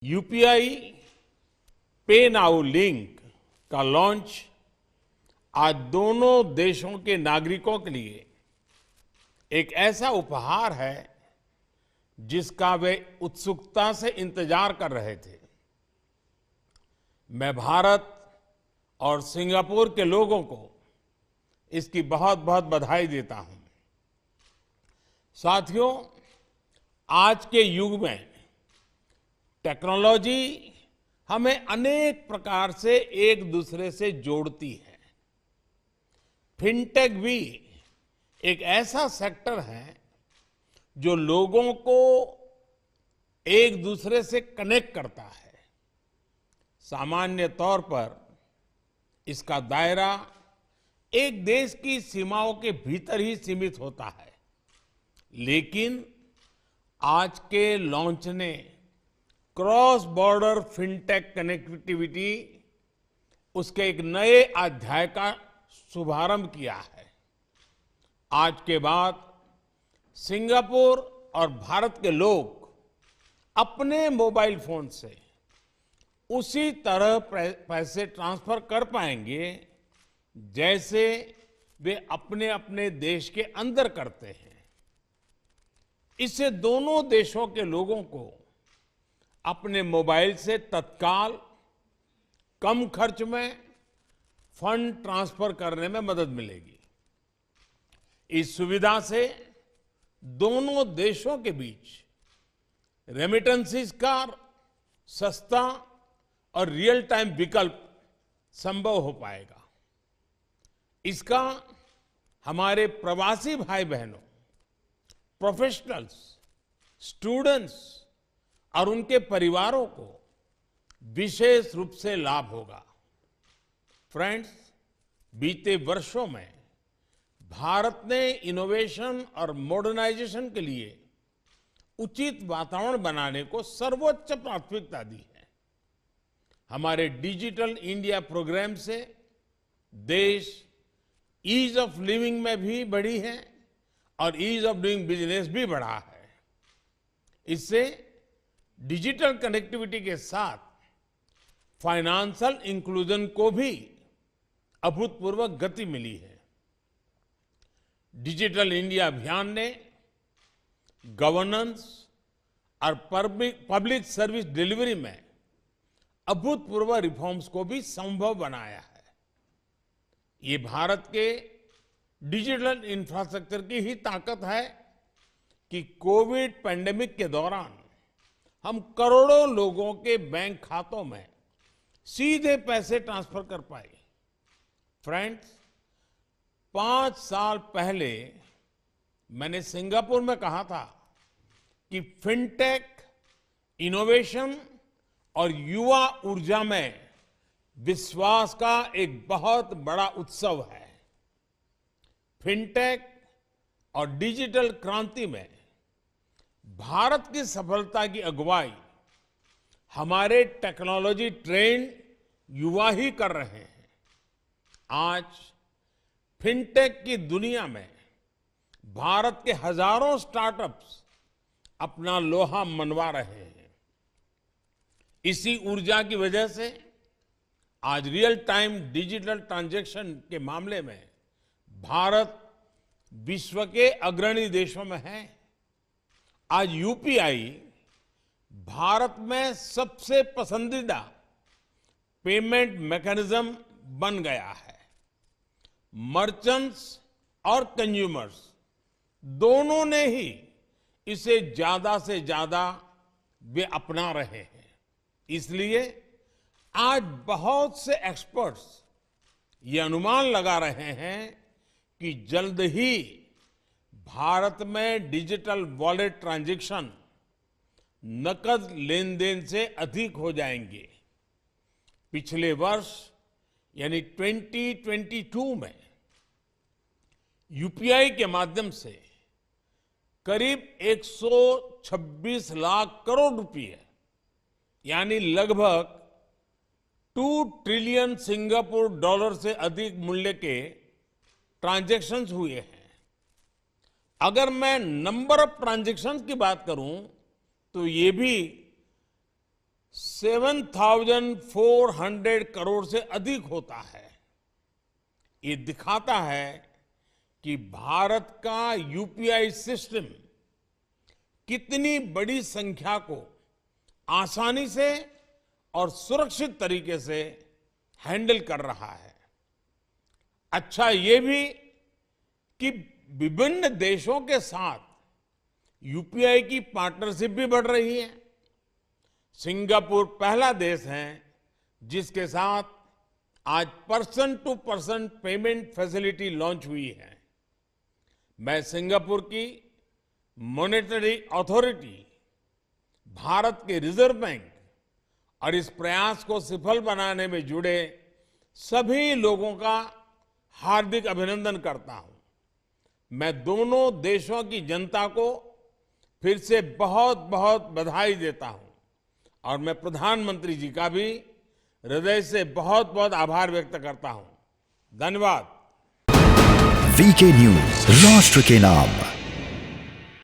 UPI पे now link का launch आज दोनों देशों के नागरिकों के लिए एक ऐसा उपहार है जिसका वे उत्सुकता से इंतजार कर रहे थे। मैं भारत और सिंगापुर के लोगों को इसकी बहुत बहुत बधाई देता हूं। साथियों, आज के युग में टेक्नोलॉजी हमें अनेक प्रकार से एक दूसरे से जोड़ती है। फिनटेक भी एक ऐसा सेक्टर है जो लोगों को एक दूसरे से कनेक्ट करता है। सामान्य तौर पर इसका दायरा एक देश की सीमाओं के भीतर ही सीमित होता है, लेकिन आज के लॉन्च ने क्रॉस बॉर्डर फिनटेक कनेक्टिविटी उसके एक नए अध्याय का शुभारंभ किया है। आज के बाद सिंगापुर और भारत के लोग अपने मोबाइल फोन से उसी तरह पैसे ट्रांसफर कर पाएंगे जैसे वे अपने अपने देश के अंदर करते हैं। इससे दोनों देशों के लोगों को अपने मोबाइल से तत्काल कम खर्च में फंड ट्रांसफर करने में मदद मिलेगी। इस सुविधा से दोनों देशों के बीच रेमिटेंसेस का सस्ता और रियल टाइम विकल्प संभव हो पाएगा। इसका हमारे प्रवासी भाई बहनों, प्रोफेशनल्स, स्टूडेंट्स और उनके परिवारों को विशेष रूप से लाभ होगा। फ्रेंड्स, बीते वर्षों में भारत ने इनोवेशन और मॉडर्नाइजेशन के लिए उचित वातावरण बनाने को सर्वोच्च प्राथमिकता दी है। हमारे डिजिटल इंडिया प्रोग्राम से देश ईज ऑफ लिविंग में भी बढ़ी है और ईज ऑफ डूइंग बिजनेस भी बढ़ा है। इससे डिजिटल कनेक्टिविटी के साथ फाइनेंशियल इंक्लूजन को भी अभूतपूर्व गति मिली है। डिजिटल इंडिया अभियान ने गवर्नेंस और पब्लिक सर्विस डिलीवरी में अभूतपूर्व रिफॉर्म्स को भी संभव बनाया है। ये भारत के डिजिटल इंफ्रास्ट्रक्चर की ही ताकत है कि कोविड पैंडेमिक के दौरान हम करोड़ों लोगों के बैंक खातों में सीधे पैसे ट्रांसफर कर पाए। फ्रेंड्स, 5 साल पहले मैंने सिंगापुर में कहा था कि फिनटेक, इनोवेशन और युवा ऊर्जा में विश्वास का एक बहुत बड़ा उत्सव है। फिनटेक और डिजिटल क्रांति में भारत की सफलता की अगुवाई हमारे टेक्नोलॉजी ट्रेंड युवा ही कर रहे हैं। आज फिनटेक की दुनिया में भारत के हजारों स्टार्टअप्स अपना लोहा मनवा रहे हैं। इसी ऊर्जा की वजह से आज रियल टाइम डिजिटल ट्रांजैक्शन के मामले में भारत विश्व के अग्रणी देशों में है। आज यूपीआई भारत में सबसे पसंदीदा पेमेंट मैकेनिज्म बन गया है। मर्चेंट्स और कंज्यूमर्स दोनों ने ही इसे ज्यादा से ज्यादा वे अपना रहे हैं। इसलिए आज बहुत से एक्सपर्ट्स ये अनुमान लगा रहे हैं कि जल्द ही भारत में डिजिटल वॉलेट ट्रांजैक्शन नकद लेन देन से अधिक हो जाएंगे। पिछले वर्ष यानी 2022 में यूपीआई के माध्यम से करीब 126 लाख करोड़ रुपए यानी लगभग 2 ट्रिलियन सिंगापुर डॉलर से अधिक मूल्य के ट्रांजैक्शंस हुए हैं। अगर मैं नंबर ऑफ ट्रांजैक्शंस की बात करूं तो ये भी 7,400 करोड़ से अधिक होता है। ये दिखाता है कि भारत का यूपीआई सिस्टम कितनी बड़ी संख्या को आसानी से और सुरक्षित तरीके से हैंडल कर रहा है। अच्छा ये भी कि विभिन्न देशों के साथ यूपीआई की पार्टनरशिप भी बढ़ रही है। सिंगापुर पहला देश है जिसके साथ आज person to person payment facility launch हुई है। मैं सिंगापुर की मॉनेटरी अथॉरिटी, भारत के रिजर्व बैंक और इस प्रयास को सफल बनाने में जुड़े सभी लोगों का हार्दिक अभिनंदन करता हूं। मैं दोनों देशों की जनता को फिर से बहुत बहुत बधाई देता हूं और मैं प्रधानमंत्री जी का भी हृदय से बहुत बहुत आभार व्यक्त करता हूं। धन्यवाद। वीके न्यूज, राष्ट्र के नाम।